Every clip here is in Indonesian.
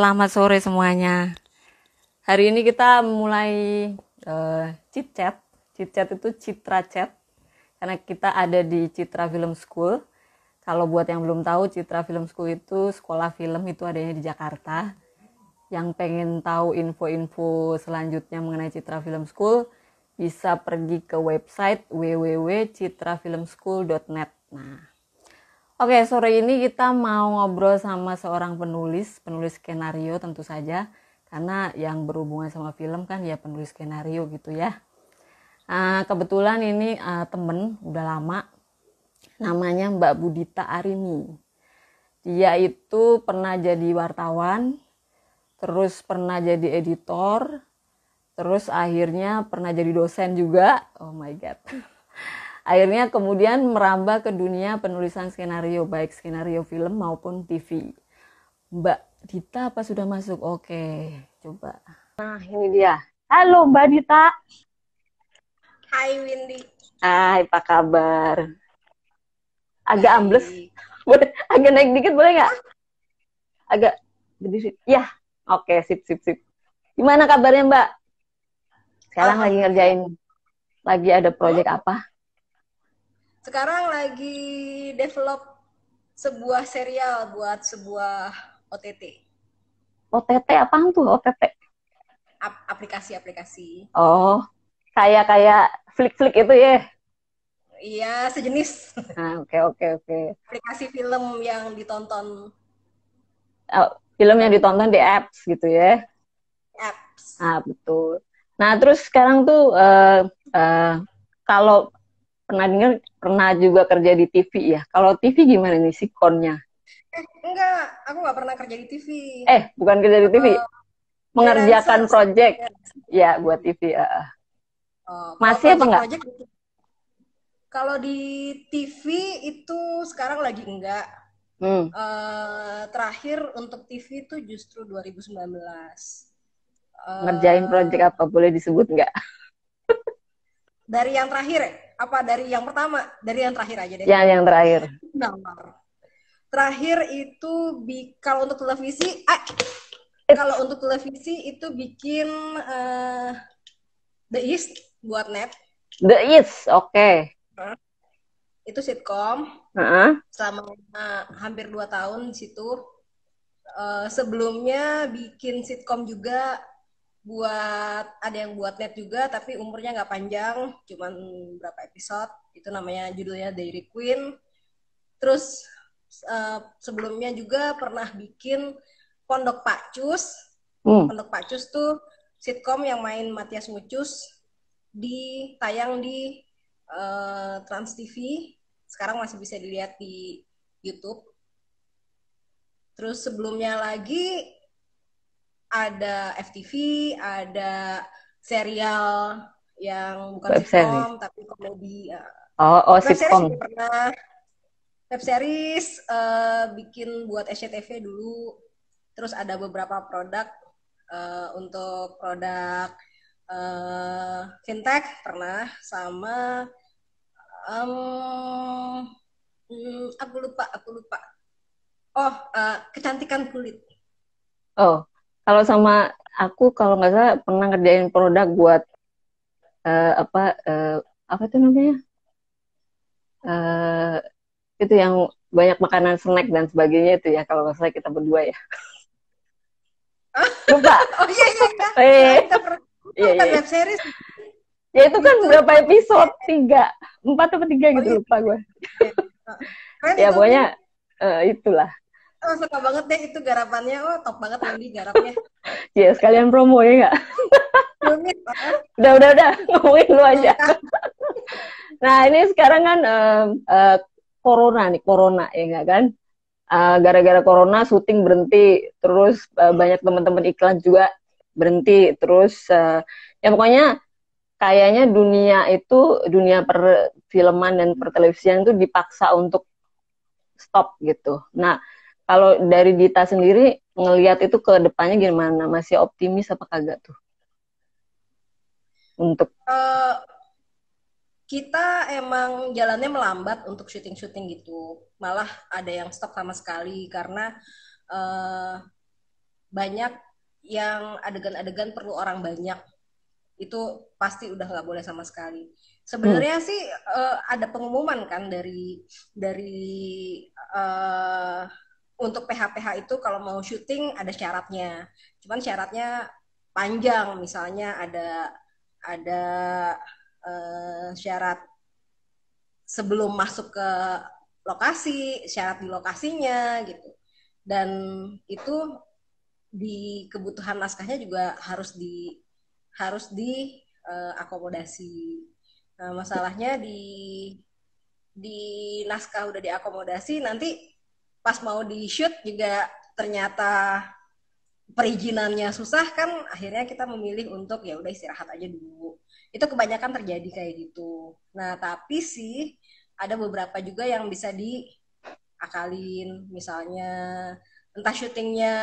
selamat sore semuanya. Hari ini kita mulai chit chat. Chit chat itu Citra Chat. Karena kita ada di Citra Film School. Kalau buat yang belum tahu, Citra Film School itu sekolah film itu adanya di Jakarta. Yang pengen tahu info-info selanjutnya mengenai Citra Film School, bisa pergi ke website www.citrafilmschool.net. Nah, oke, sore ini kita mau ngobrol sama seorang penulis skenario tentu saja. Karena yang berhubungan sama film kan ya penulis skenario gitu ya. Kebetulan ini temen udah lama, namanya Mbak Budita Arini. Dia itu pernah jadi wartawan, terus pernah jadi editor, terus akhirnya pernah jadi dosen juga. Oh my god. Akhirnya kemudian merambah ke dunia penulisan skenario, baik skenario film maupun TV. Mbak Dita apa sudah masuk? Oke, coba. Nah, ini dia. Halo Mbak Dita. Hai Windy. Hai, apa kabar? Agak ambles. Baik. Boleh agak naik dikit boleh nggak? Agak berdiri. Ya, oke, sip. Gimana kabarnya Mbak? Sekarang lagi Alhamdulillah. ngerjain, lagi ada proyek apa? Sekarang lagi develop sebuah serial buat sebuah OTT, OTT apaan tuh OTT? aplikasi-aplikasi. Oh, kayak flik-flik itu ya. Iya, sejenis Oke. aplikasi film yang ditonton Oh, film yang dan ditonton di apps gitu ya. apps. Betul. Nah, terus sekarang tuh uh, kalau pernah dengar pernah juga kerja di TV ya. Kalau TV gimana nih sikonnya? Enggak, aku nggak pernah kerja di TV. Bukan kerja di TV, Freelancer mengerjakan sih. project ya buat TV. Kalau Masih apa enggak? project-project, kalau di TV itu sekarang lagi enggak. Hmm, Terakhir untuk TV itu justru 2019. ngerjain project eh apa? Boleh disebut nggak? dari yang terakhir ya? Apa dari yang pertama? Dari yang terakhir aja deh. Yang terakhir. Nah, terakhir itu kalau untuk televisi, kalau It's untuk televisi itu bikin The East buat net. the East, oke. Itu sitkom Heeh. selama hampir 2 tahun di situ. Sebelumnya bikin sitkom juga, ada yang buat net juga tapi umurnya nggak panjang, cuman berapa episode. Itu namanya judulnya Dairy Queen. Terus sebelumnya juga pernah bikin Pondok Pacus. Hmm. Pondok Pacus tuh sitkom yang main Matias Mucus, tayang di Trans TV. Sekarang masih bisa dilihat di YouTube. Terus sebelumnya lagi ada FTV, ada serial yang bukan Web series. sitkom tapi komedi. Oh, Web series sitcom. juga pernah. Web series bikin buat SCTV dulu. Terus ada beberapa produk, untuk produk fintech pernah, sama um, aku lupa. Oh, kecantikan kulit. Oh, kalau sama aku kalau nggak salah pernah ngerjain produk buat apa apa tuh namanya? eh itu yang banyak makanan snack dan sebagainya itu ya kalau nggak salah kita berdua ya. Lupa. Oh iya iya iya. Eh, Kita pernah, itu iya bukan iya. web series, Ya itu kan itu berapa episode? OTT. Tiga, empat atau tiga Oh gitu iya. lupa gue. Keren Ya itu, pokoknya Win. itulah. Suka banget deh itu garapannya. Oh, top banget Windy garapnya. Ya sekalian promo ya nggak? Rumit. Udah ngomongin lu aja. Lengkap. Nah ini sekarang kan corona ya nggak kan? Gara-gara corona syuting berhenti, terus banyak teman-teman iklan juga berhenti, terus ya pokoknya kayaknya dunia perfilman dan pertelevisian itu dipaksa untuk stop gitu. Nah kalau dari Dita sendiri ngelihat itu ke depannya gimana? Masih optimis apa kagak tuh untuk Eh, kita emang jalannya melambat untuk syuting-syuting gitu. Malah ada yang stop sama sekali karena eh, banyak yang adegan-adegan perlu orang banyak, itu pasti udah nggak boleh sama sekali. Hmm. Sebenarnya sih ada pengumuman kan dari eh, untuk PH-PH itu kalau mau syuting ada syaratnya. Cuman syaratnya panjang, misalnya ada syarat sebelum masuk ke lokasi, syarat di lokasinya gitu. Dan itu di kebutuhan naskahnya juga harus di akomodasi. Nah, masalahnya di naskah udah diakomodasi, nanti pas mau di shoot juga ternyata perizinannya susah kan, akhirnya kita memilih untuk ya udah istirahat aja dulu. Itu kebanyakan terjadi kayak gitu. Nah, tapi sih ada beberapa juga yang bisa diakalin, misalnya entah syutingnya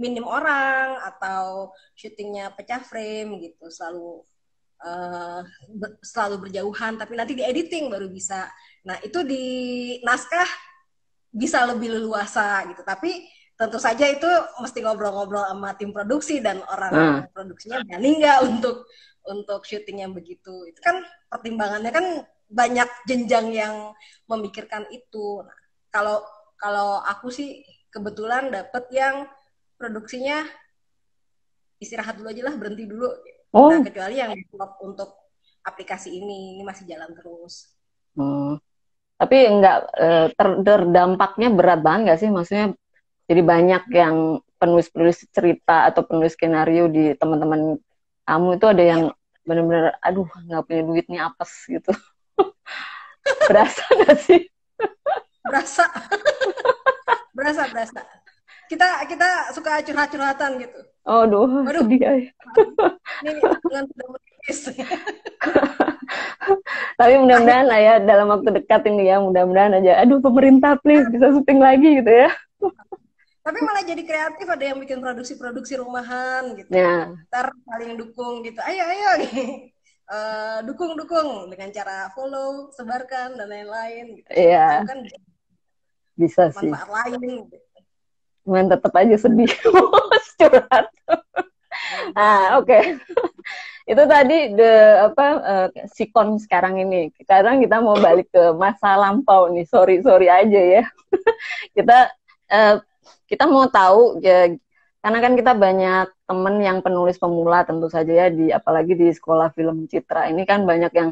minim orang atau syutingnya pecah frame gitu, selalu berjauhan, tapi nanti di editing baru bisa. Nah, itu di naskah bisa lebih leluasa gitu, tapi tentu saja itu mesti ngobrol-ngobrol sama tim produksi dan Nah, orang produksinya berani nggak untuk syuting yang begitu. Itu kan pertimbangannya kan banyak jenjang yang memikirkan itu. Nah, kalau kalau aku sih kebetulan dapet yang produksinya istirahat dulu aja lah, berhenti dulu. Nah, oh, kecuali yang develop untuk aplikasi ini masih jalan terus. hmm. Tapi enggak terdampaknya berat banget nggak sih? Maksudnya jadi banyak yang penulis-penulis cerita atau penulis skenario di teman-teman kamu itu ada yang Iya, benar-benar, aduh nggak punya duit nih apes gitu. Berasa nggak sih? berasa, berasa. Kita suka curhat-curhatan gitu. Oh, aduh, Waduh, sedih aja. ini dengan sudah menipis. Tapi mudah-mudahan Akhirnya, lah ya dalam waktu dekat ini ya, mudah-mudahan aja. Aduh, pemerintah please bisa syuting lagi gitu ya. tapi malah jadi kreatif, ada yang bikin produksi-produksi rumahan gitu. Ya, Ntar saling dukung gitu. Ayo. Dukung dengan cara follow, sebarkan dan lain-lain gitu. Siapa tahu iya, kan bisa sih. manfaat lain gitu. Cuman tetap aja sedih. Curhat. Ah, oke. Okay. Itu tadi apa sikon sekarang ini. Sekarang kita mau balik ke masa lampau nih. Sorry aja ya. Kita uh, kita mau tahu ya, karena kan kita banyak temen yang penulis pemula tentu saja ya, di apalagi di sekolah film citra ini kan banyak yang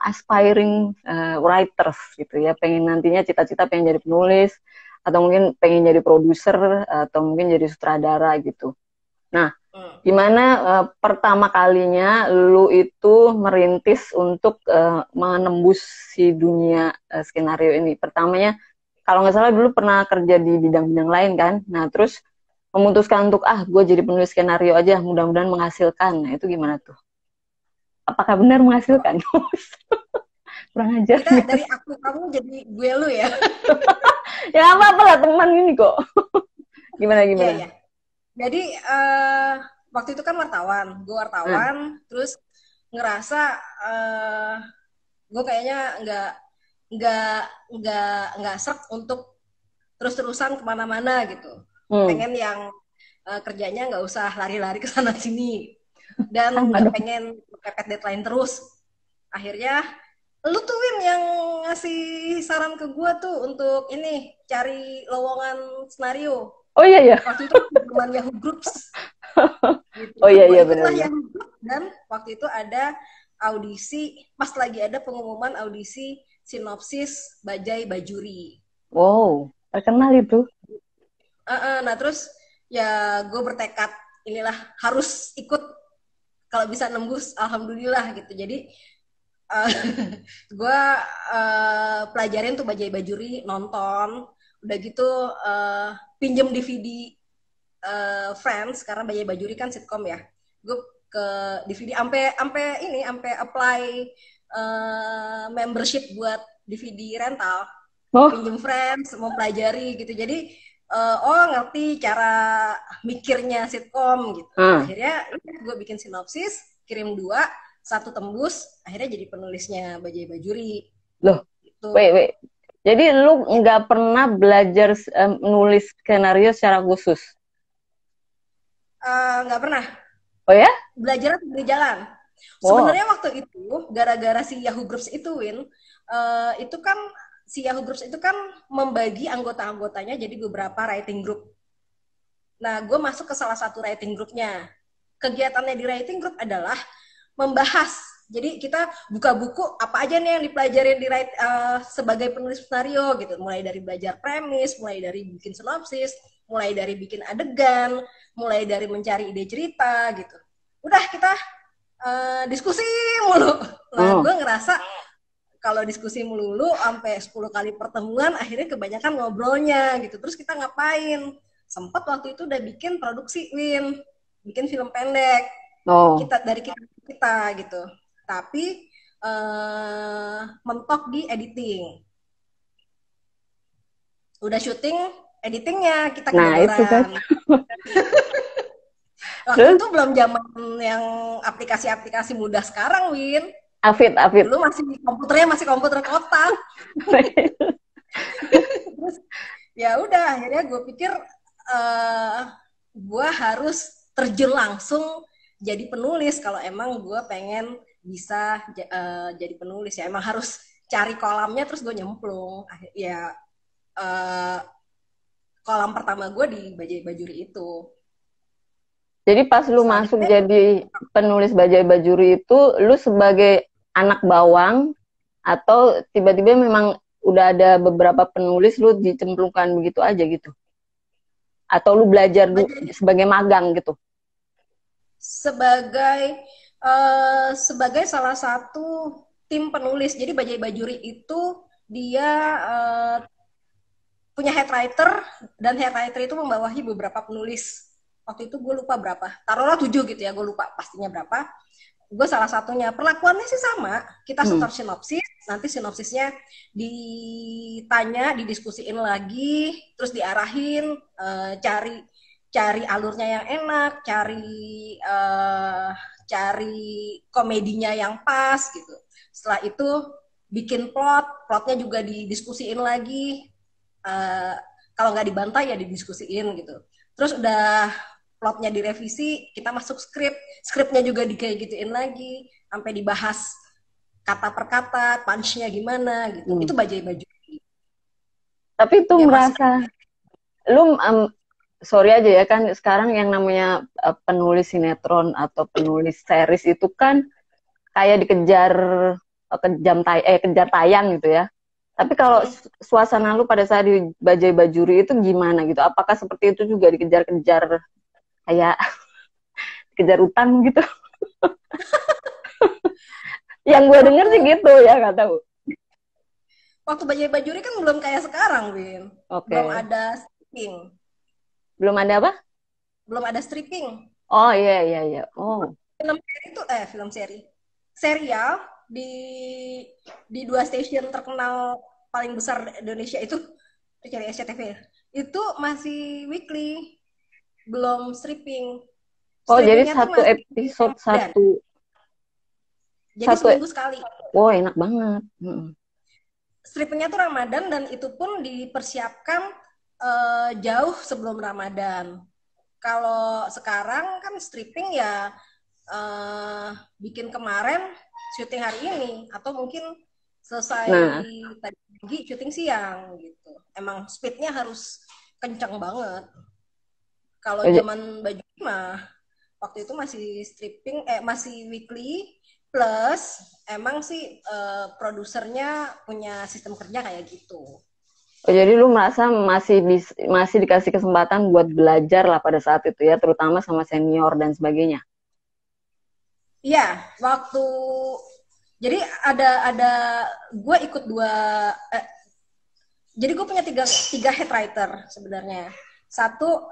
aspiring writers gitu ya, pengen nantinya cita-cita pengen jadi penulis atau mungkin pengen jadi produser atau mungkin jadi sutradara gitu. Nah, gimana pertama kalinya lu itu merintis untuk menembus si dunia skenario ini? Pertamanya, kalau nggak salah dulu pernah kerja di bidang-bidang lain kan? Nah, terus memutuskan untuk, gue jadi penulis skenario aja, mudah-mudahan menghasilkan. Nah, itu gimana tuh? Apakah benar menghasilkan? Kurang ajar. Kita dari aku kamu jadi gue lu ya. Ya apa-apa lah, teman ini kok. Gimana, Iya, gimana? iya. Jadi waktu itu kan gue Nah, wartawan, terus ngerasa gue kayaknya nggak nggak sek untuk terus-terusan kemana-mana gitu. hmm, Pengen yang kerjanya nggak usah lari-lari ke sana sini dan sama nggak dong. pengen pepet deadline terus. Akhirnya lu tuh Win yang ngasih saran ke gue tuh untuk ini cari lowongan skenario. Oh iya, iya. Waktu itu teman Yahoo Groups gitu. Oh Terus iya, gue iya, ikutlah benar-benar. Yahoo Groups dan waktu itu ada audisi, pas lagi ada pengumuman audisi sinopsis Bajai Bajuri. Wow, terkenal itu. Nah terus ya gue bertekad inilah harus ikut, kalau bisa nembus alhamdulillah gitu. Jadi uh, gue pelajarin tuh Bajai Bajuri, nonton udah gitu, pinjem DVD Friends karena Bajai Bajuri kan sitkom ya. Gue ke DVD ampe ini ampe apply membership buat DVD rental, Oh, pinjem Friends mau pelajari gitu. Jadi ngerti cara mikirnya sitkom gitu. ah, Akhirnya gue bikin sinopsis, kirim dua, satu tembus, akhirnya jadi penulisnya Bajai Bajuri loh, itu. wait. Jadi lu nggak pernah belajar nulis skenario secara khusus? Nggak pernah. Oh ya? Belajar di jalan. Oh. Sebenarnya waktu itu gara-gara si Yahoo Groups itu Win, itu kan si Yahoo Groups itu kan membagi anggota-anggotanya jadi beberapa writing group. Nah, gue masuk ke salah satu writing groupnya. Kegiatannya di writing group adalah membahas. Jadi kita buka buku apa aja nih yang dipelajarin di sebagai penulis skenario gitu. Mulai dari belajar premis, mulai dari bikin sinopsis, mulai dari bikin adegan, mulai dari mencari ide cerita gitu. Udah kita diskusi mulu. Nah, Oh. gue ngerasa kalau diskusi melulu sampai 10 kali pertemuan akhirnya kebanyakan ngobrolnya gitu. Terus kita ngapain? Sempat waktu itu udah bikin produksi Win, bikin film pendek Oh. kita dari kita gitu. Tapi mentok di editing. Udah syuting, editingnya kita Nah, itu kan. kedodoran. Waktu Terus itu belum zaman yang aplikasi-aplikasi mudah sekarang, Win. Afid, Afid. Dulu masih komputernya masih komputer kotak. Terus ya udah akhirnya gue pikir gue harus terjun langsung jadi penulis kalau emang gue pengen bisa jadi penulis ya emang harus cari kolamnya terus gue nyemplung ya uh, kolam pertama gue di Bajai Bajuri itu Jadi pas lu masuk selanjutnya jadi penulis Bajai Bajuri itu, lu sebagai anak bawang atau tiba-tiba memang udah ada beberapa penulis lu dicemplungkan begitu aja gitu? Atau lu belajar sebagai magang gitu? sebagai sebagai salah satu tim penulis jadi Bajai Bajuri itu dia punya head writer dan head writer itu membawahi beberapa penulis waktu itu gue lupa berapa taruhlah 7 gitu ya gue lupa pastinya berapa gue salah satunya perlakuannya sih sama kita setor sinopsis nanti sinopsisnya ditanya didiskusiin lagi terus diarahin cari cari alurnya yang enak cari komedinya yang pas gitu setelah itu bikin plotnya juga didiskusiin lagi uh, kalau nggak dibantai ya didiskusiin gitu terus udah plotnya direvisi kita masuk skripnya juga kayak gituin lagi sampai dibahas kata per kata punchnya gimana gitu itu Bajai Baju Tapi itu dia masih merasa lu sorry aja ya kan sekarang yang namanya penulis sinetron atau penulis series itu kan kayak dikejar kejar tayang gitu ya. Tapi kalau suasana lu pada saat di Bajai Bajuri itu gimana gitu? Apakah seperti itu juga dikejar-kejar kayak kejar utang gitu? Yang gue denger sih gitu ya, nggak tahu. waktu Bajai Bajuri kan belum kayak sekarang Win belum Oke. ada stripping Belum ada apa? belum ada stripping Oh iya iya iya. Oh. film seri itu film seri serial di dua stasiun terkenal paling besar Indonesia itu cari SCTV itu masih weekly belum stripping Oh jadi strippingnya tuh satu masih episode dan jadi satu. seminggu sekali Oh enak banget. strippingnya tuh Ramadan dan itu pun dipersiapkan jauh sebelum Ramadan kalau sekarang kan stripping ya bikin kemarin syuting hari ini atau mungkin selesai Nah, tadi pagi syuting siang gitu. Emang speednya harus kencang banget. Kalau zaman baju mah waktu itu masih stripping masih weekly plus emang sih produsernya punya sistem kerja kayak gitu. oh, jadi lu merasa masih dikasih kesempatan buat belajar lah pada saat itu ya, terutama sama senior dan sebagainya. Iya, waktu jadi ada gue ikut jadi gue punya tiga head writer sebenarnya. Satu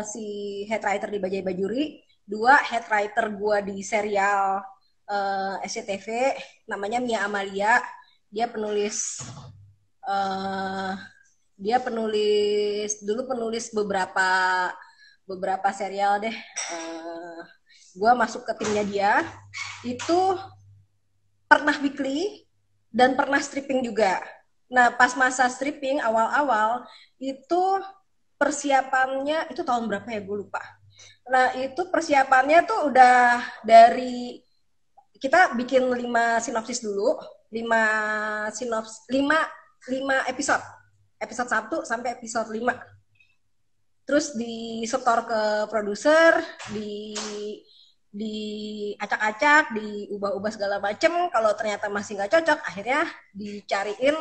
si head writer di Bajai Bajuri, dua head writer gue di serial SCTV namanya Mia Amalia. Dia penulis uh, dia penulis dulu penulis beberapa serial deh. Gue masuk ke timnya dia itu pernah weekly dan pernah stripping juga. Nah, pas masa stripping awal-awal itu persiapannya itu tahun berapa ya gue lupa. Nah, itu persiapannya tuh udah dari kita bikin 5 sinopsis dulu, 5 episode. Episode 1 sampai episode 5. Terus disetor ke produser, di diacak-acak, diubah-ubah segala macem. Kalau ternyata masih nggak cocok, akhirnya dicariin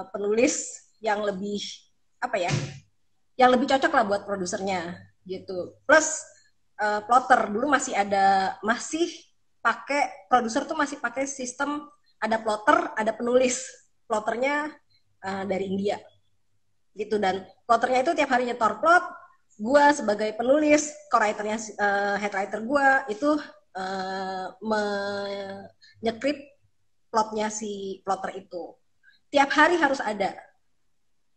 penulis yang lebih apa ya, yang lebih cocok lah buat produsernya gitu. Plus plotter dulu masih pakai produser tuh masih pakai sistem ada plotter, ada penulis. Plotternya dari India gitu, dan plotternya itu tiap hari nyetor plot. Gue sebagai penulis, co-writernya head writer gue itu menyekrip plotnya si plotter itu. Tiap hari harus ada.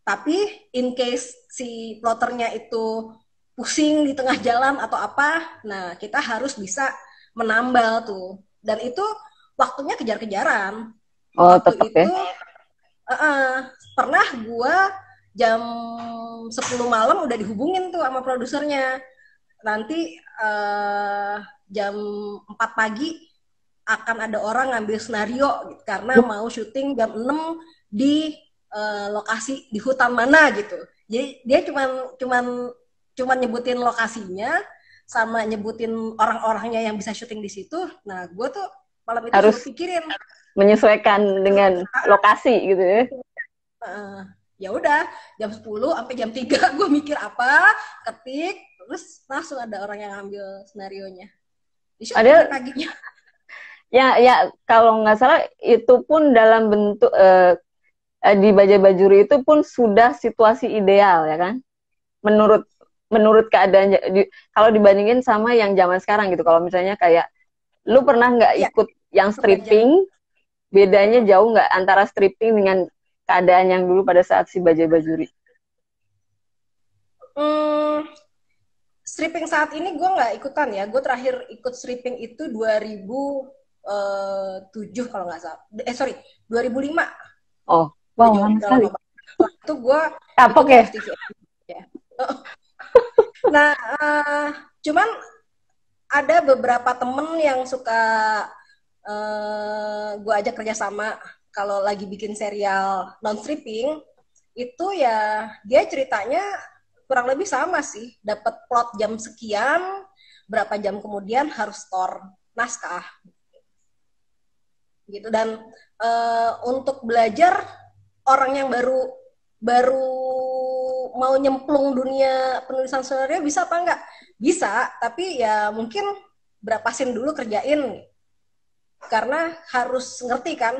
Tapi in case si plotternya itu pusing di tengah jalan atau apa, nah kita harus bisa menambal tuh. Dan itu waktunya kejar-kejaran. Oh, Waktu tetap ya. itu pernah gue jam 10 malam udah dihubungin tuh sama produsernya. Nanti jam 4 pagi akan ada orang ngambil skenario gitu, karena mau syuting jam 6 di lokasi di hutan mana gitu. Jadi dia cuman nyebutin lokasinya sama nyebutin orang-orangnya yang bisa syuting di situ. Nah, gue tuh malam itu Harus suruh pikirin. menyesuaikan dengan lokasi gitu ya. Ya udah jam 10 sampai jam 3 gue mikir apa, ketik, terus langsung ada orang yang ambil skenarionya. Di syuting Ada paginya. ya kalau nggak salah itu pun dalam bentuk di Bajai Bajuri itu pun sudah situasi ideal ya kan, menurut menurut keadaan kalau dibandingin sama yang zaman sekarang gitu. Kalau misalnya kayak lu pernah nggak Ya, ikut yang itu belajar. stripping, bedanya jauh nggak antara stripping dengan keadaan yang dulu pada saat si Bajai Bajuri? Hmm, stripping saat ini gue nggak ikutan ya. Gue terakhir ikut stripping itu 2007 kalau nggak salah. Sorry, 2005. Oh, Udah wow, jauh, lama udah sekali. lama banget. Itu gue Kapok ikutnya ya? FTV ya. Nah, cuman ada beberapa temen yang suka gue ajak kerjasama kalau lagi bikin serial non stripping. Itu ya dia ceritanya kurang lebih sama sih, dapat plot jam sekian, berapa jam kemudian harus store naskah gitu. Dan untuk belajar, orang yang baru baru mau nyemplung dunia penulisan skenario bisa apa enggak? Bisa, tapi ya mungkin berapa scene dulu kerjain, karena harus ngerti kan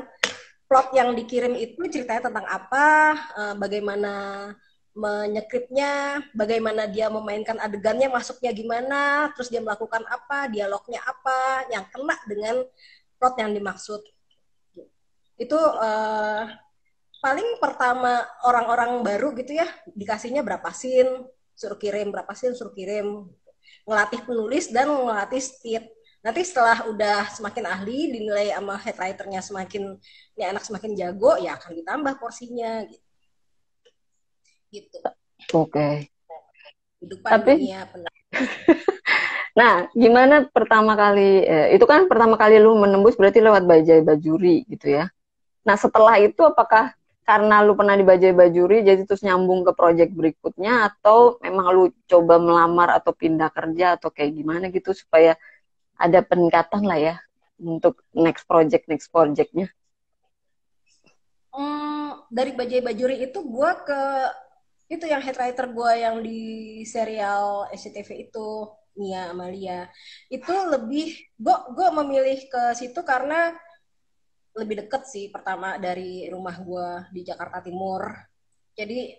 plot yang dikirim itu ceritanya tentang apa, bagaimana menyekripnya, bagaimana dia memainkan adegannya, masuknya gimana, terus dia melakukan apa, dialognya apa, yang kena dengan plot yang dimaksud. Itu paling pertama orang-orang baru gitu ya, dikasihnya berapa scene, suruh kirim, berapa scene, suruh kirim. Ngelatih penulis dan ngelatih speed. Nanti setelah udah semakin ahli, dinilai sama head writer-nya semakin, ini anak semakin jago, ya akan ditambah porsinya gitu. Oke. Kehidupan Tapi, dunia penulis. nah, gimana pertama kali, itu kan pertama kali lu menembus berarti lewat Bajai Bajuri gitu ya. Nah, setelah itu apakah karena lu pernah di Bajai Bajuri jadi terus nyambung ke project berikutnya, atau memang lu coba melamar atau pindah kerja atau kayak gimana gitu supaya ada peningkatan lah ya untuk next projectnya? Dari Bajai Bajuri itu gue ke itu yang head writer gue yang di serial SCTV itu, Nia Amalia. Itu lebih gue memilih ke situ karena lebih deket sih, pertama dari rumah gue di Jakarta Timur. Jadi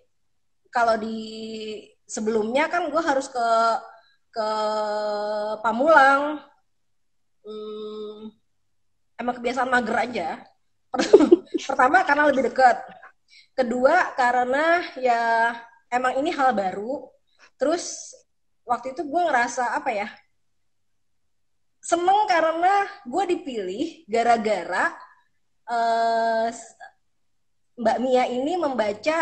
kalau di sebelumnya kan gue harus ke Pamulang. Emang kebiasaan mager aja. Pertama karena lebih dekat. Kedua karena ya emang ini hal baru. Terus waktu itu gue ngerasa apa ya, seneng karena gue dipilih gara-gara Mbak Mia ini membaca.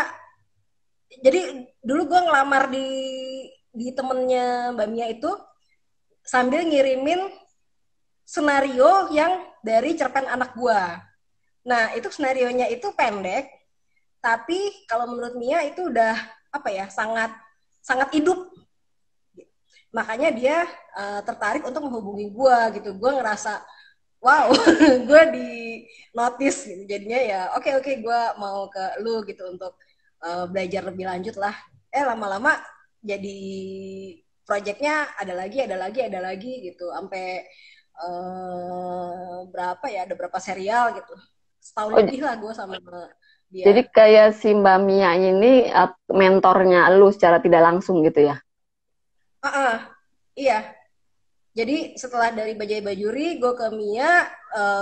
Jadi dulu gue ngelamar di di temennya Mbak Mia itu sambil ngirimin skenario yang dari cerpen anak gua. Nah, itu skenarionya itu pendek, tapi kalau menurut Mia itu udah apa ya, sangat sangat hidup. Makanya dia tertarik untuk menghubungi gua gitu. Gua ngerasa wow, gue di notice gitu. Jadinya ya oke, gue mau ke lu gitu untuk belajar lebih lanjut lah. Lama-lama jadi projectnya ada lagi gitu. Sampai berapa ya, ada berapa serial gitu. Setahun Oh, lebih lah gue sama jadi dia. kayak si Mbak Mia ini mentornya lu secara tidak langsung gitu ya? Iya, jadi setelah dari Bajai Bajuri, gue ke Mia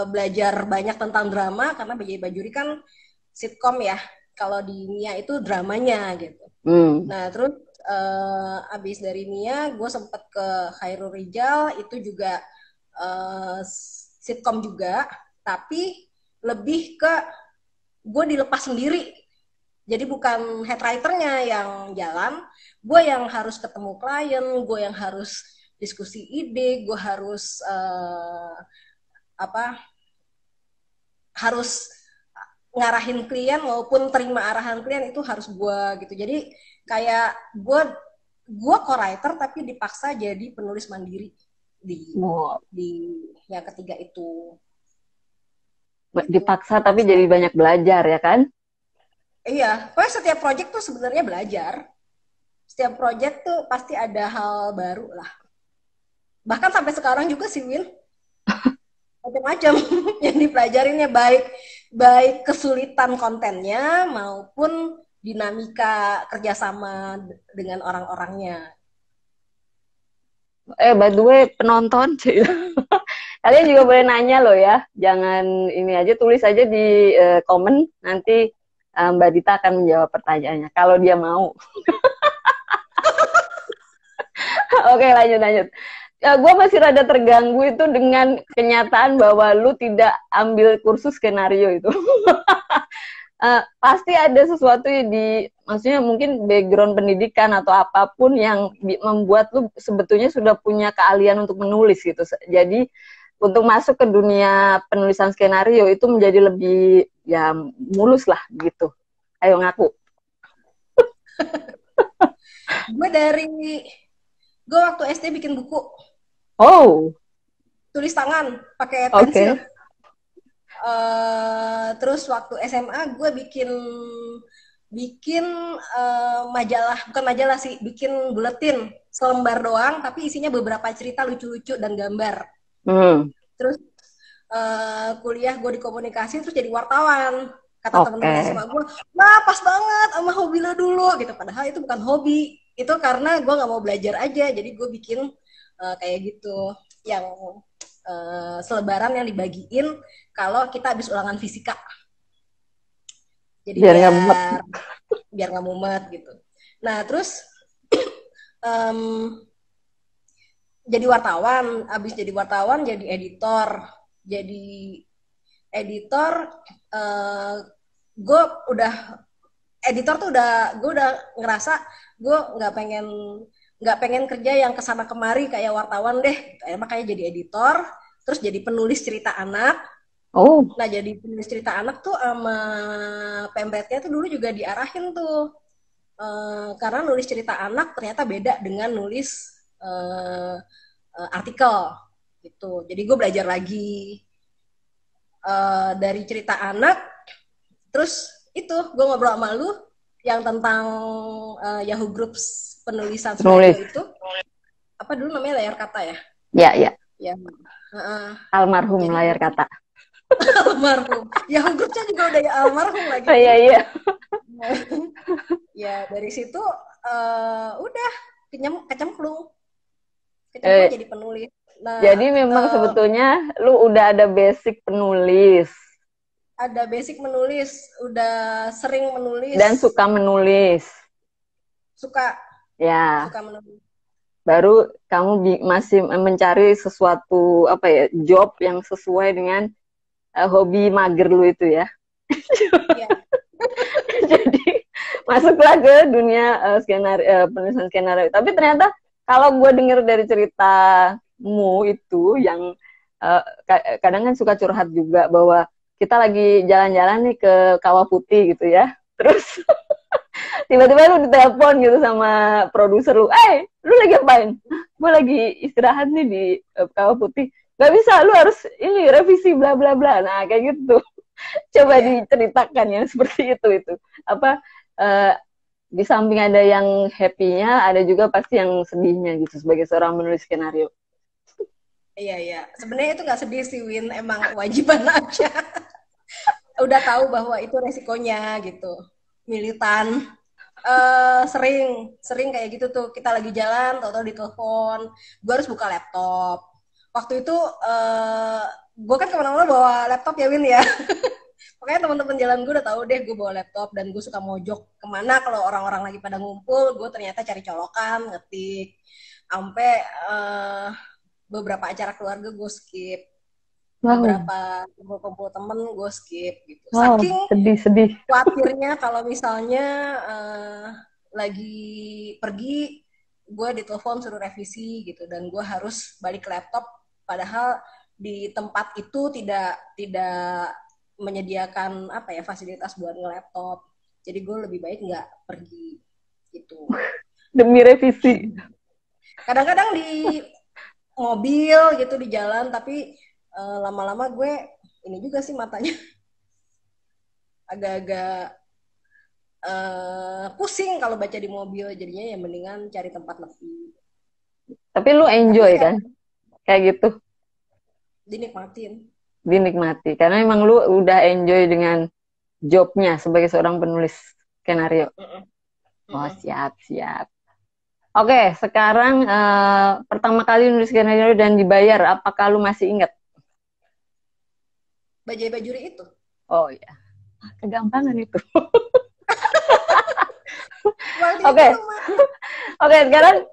belajar banyak tentang drama karena Bajai Bajuri kan sitkom ya. Kalau di Mia itu dramanya gitu. Hmm. Nah terus abis dari Mia, gue sempet ke Khairul Rijal, itu juga sitkom juga, tapi lebih ke gue dilepas sendiri. Jadi bukan head writernya yang jalan, gue yang harus ketemu klien, gue yang harus diskusi ide, gue harus apa harus ngarahin klien maupun terima arahan klien itu harus gue gitu. Jadi kayak gue co-writer tapi dipaksa jadi penulis mandiri di Wow. di yang ketiga itu gitu Dipaksa tapi dipaksa. jadi banyak belajar ya kan? Iya, pokoknya setiap project tuh sebenarnya belajar. Setiap project tuh pasti ada hal baru lah. Bahkan sampai sekarang juga sih Win, macam-macam yang dipelajarinnya, baik baik kesulitan kontennya maupun dinamika kerjasama dengan orang-orangnya. By the way, penonton, kalian juga boleh nanya loh ya. Jangan ini aja, tulis aja di komen. Nanti Mbak Dita akan menjawab pertanyaannya. Kalau dia mau. Oke, lanjut. Gue masih rada terganggu itu dengan kenyataan bahwa lu tidak ambil kursus skenario itu. Pasti ada sesuatu maksudnya mungkin background pendidikan atau apapun yang membuat lu sebetulnya sudah punya keahlian untuk menulis gitu. Jadi untuk masuk ke dunia penulisan skenario itu menjadi lebih ya mulus lah gitu. Ayo ngaku. Gue dari gue waktu SD bikin buku Oh, tulis tangan pakai oke. pensil. Terus waktu SMA gue bikin bikin majalah, bukan majalah sih, bikin buletin selembar doang tapi isinya beberapa cerita lucu-lucu dan gambar. Hmm, Terus kuliah gue di komunikasi, terus jadi wartawan. Kata teman-teman oke. SMA gue, nah pas banget sama hobi lo dulu gitu. Padahal itu bukan hobi, itu karena gue nggak mau belajar aja. Jadi gue bikin kayak gitu, yang selebaran yang dibagiin kalau kita habis ulangan fisika. Jadi Biar nggak mumet. biar biar nggak mumet gitu. Nah terus um, jadi wartawan, abis jadi wartawan jadi editor, jadi editor uh, gue udah editor tuh udah gue udah ngerasa gue nggak pengen kerja yang kesana kemari kayak wartawan deh, makanya jadi editor, terus jadi penulis cerita anak. Oh, Nah jadi penulis cerita anak tuh sama pemretnya tuh dulu juga diarahin tuh, karena nulis cerita anak ternyata beda dengan nulis artikel gitu. Jadi gue belajar lagi dari cerita anak, terus itu gue ngobrol sama lu yang tentang Yahoo Groups penulisan skenario penulis. itu, apa dulu namanya, layar kata ya? Ya. Ya, Almarhum jadi layar kata. almarhum. Yahoo Groupsnya juga udah ya almarhum lagi. Oh, iya. Ya dari situ udah kecemplung Eh, jadi penulis. Nah jadi memang sebetulnya lu udah ada basic penulis ada basic menulis, udah sering dan menulis, suka menulis. suka Ya, suka menulis. baru kamu masih mencari sesuatu apa ya, job yang sesuai dengan hobi mager lu itu ya. Ya, Jadi masuklah ke dunia penulisan skenario. Tapi ternyata kalau gue denger dari ceritamu itu yang kadang kan suka curhat juga bahwa kita lagi jalan-jalan nih ke Kawah Putih gitu ya. Terus tiba-tiba lu ditelepon gitu sama produser lu, lu lagi apain? Gue lagi istirahat nih di Kawah Putih. Gak bisa, lu harus ini revisi bla bla bla. Nah kayak gitu. Coba diceritakan yang seperti itu. Apa di samping ada yang happy-nya, ada juga pasti yang sedihnya gitu sebagai seorang penulis skenario. Iya. Sebenarnya itu nggak sedih sih, Win. Emang kewajiban aja. Udah tahu bahwa itu resikonya gitu. Militan. Sering kayak gitu tuh. Kita lagi jalan, tau-tau ditelepon. Gue harus buka laptop. Waktu itu gue kan kemana-mana bawa laptop ya, Win ya. Pokoknya teman-teman jalan gue udah tahu deh gue bawa laptop dan gue suka mojok kemana kalau orang-orang lagi pada ngumpul, gue ternyata cari colokan, ngetik. Sampai beberapa acara keluarga gue skip. Beberapa kumpul-kumpul temen gue skip gitu. Saking sedih. khawatirnya kalau misalnya lagi pergi, gue ditelepon suruh revisi gitu dan gue harus balik ke laptop. Padahal di tempat itu tidak menyediakan fasilitas buat nge-laptop. Jadi gue lebih baik nggak pergi gitu. Demi revisi. Kadang-kadang di mobil gitu di jalan, tapi lama-lama gue ini juga sih matanya agak-agak pusing kalau baca di mobil, jadinya ya mendingan cari tempat nepi. Tapi lu enjoy kan? Kayak gitu. Dinikmati. Karena emang lu udah enjoy dengan jobnya sebagai seorang penulis skenario. Oh, siap. Oke, sekarang pertama kali nulis skenario dan dibayar, apakah lu masih ingat? Bajai Bajuri itu. Oh iya, kegampangan itu. Oke, sekarang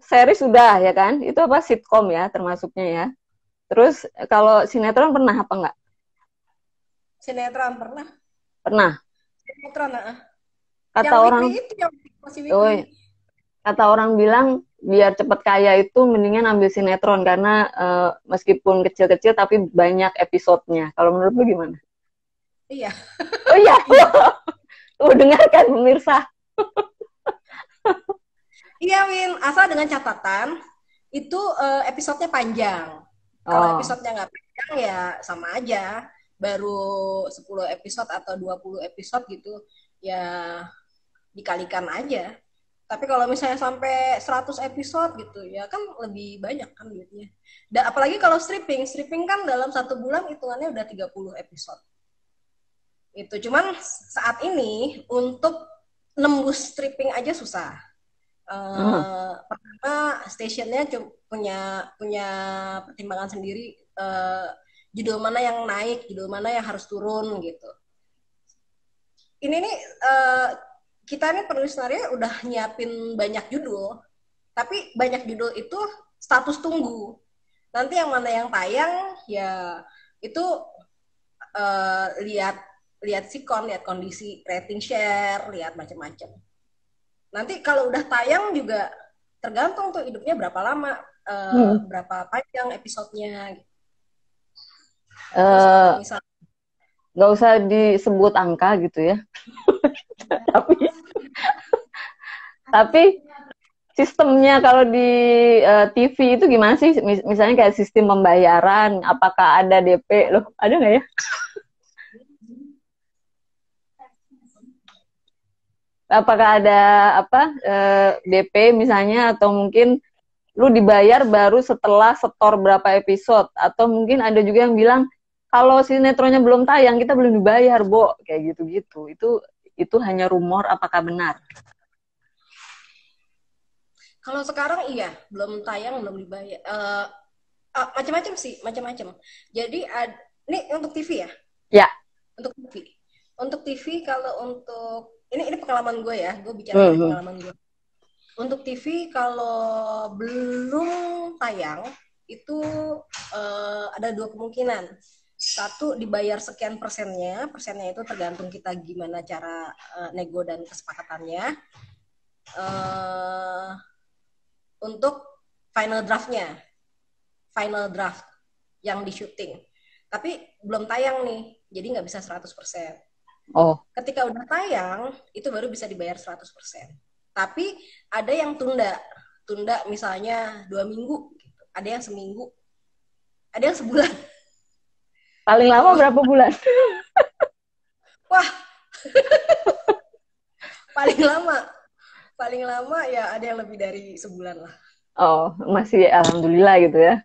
series sudah ya kan? Itu apa, sitkom ya termasuknya ya? Terus kalau sinetron pernah apa enggak? Sinetron pernah. Sinetron, Kata yang orang itu yang masih weekly. Kata orang bilang biar cepet kaya itu mendingan ambil sinetron karena meskipun kecil-kecil tapi banyak episodenya. Kalau menurut lu gimana? Iya. Oh iya. Tuh dengarkan pemirsa. Iya, Win, asal dengan catatan itu episodenya panjang. Kalau episodenya nggak panjang ya sama aja. Baru 10 episode atau 20 episode gitu, ya dikalikan aja. Tapi kalau misalnya sampai 100 episode gitu, ya kan lebih banyak kan duitnya. Dan apalagi kalau stripping kan dalam 1 bulan hitungannya udah 30 episode. Itu cuman saat ini untuk nembus stripping aja susah. Pertama stationnya punya pertimbangan sendiri, judul mana yang naik, judul mana yang harus turun gitu. Ini nih kita nih penulis skenario udah nyiapin banyak judul, tapi banyak judul itu status tunggu. Nanti yang mana yang tayang ya itu lihat sikon, lihat kondisi rating share, lihat macam-macam. Nanti kalau udah tayang juga tergantung tuh hidupnya berapa lama, berapa panjang episodenya. Nggak usah disebut angka gitu ya. tapi sistemnya kalau di TV itu gimana sih? Misalnya kayak sistem pembayaran, apakah ada DP loh? Ada nggak ya? Apakah ada DP misalnya, atau mungkin lu dibayar baru setelah setor berapa episode, atau mungkin ada juga yang bilang kalau sinetronnya belum tayang kita belum dibayar, Bo, kayak gitu-gitu. Itu hanya rumor, apakah benar? Kalau sekarang iya, belum tayang belum dibayar. Macam-macam sih, macam-macam. Jadi ini untuk TV ya? Ya. Untuk TV kalau untuk ini pengalaman gue ya, gue bicara dari pengalaman gue. Untuk TV kalau belum tayang itu ada 2 kemungkinan. Satu, dibayar sekian persennya. Persennya itu tergantung kita gimana cara nego dan kesepakatannya. Uh, untuk final draftnya, final draft yang di syuting. Tapi belum tayang nih, jadi nggak bisa 100%. Oh, Ketika udah tayang, itu baru bisa dibayar 100%. Tapi ada yang tunda. Tunda misalnya 2 minggu, gitu. Ada yang seminggu, ada yang sebulan. paling lama Kalau berapa bulan? wah, paling lama, paling lama ya ada yang lebih dari sebulan lah. Oh, masih alhamdulillah gitu ya.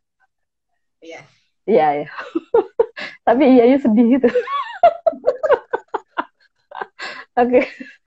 Iya. Iya, ya. Tapi iya sedih gitu. Oke.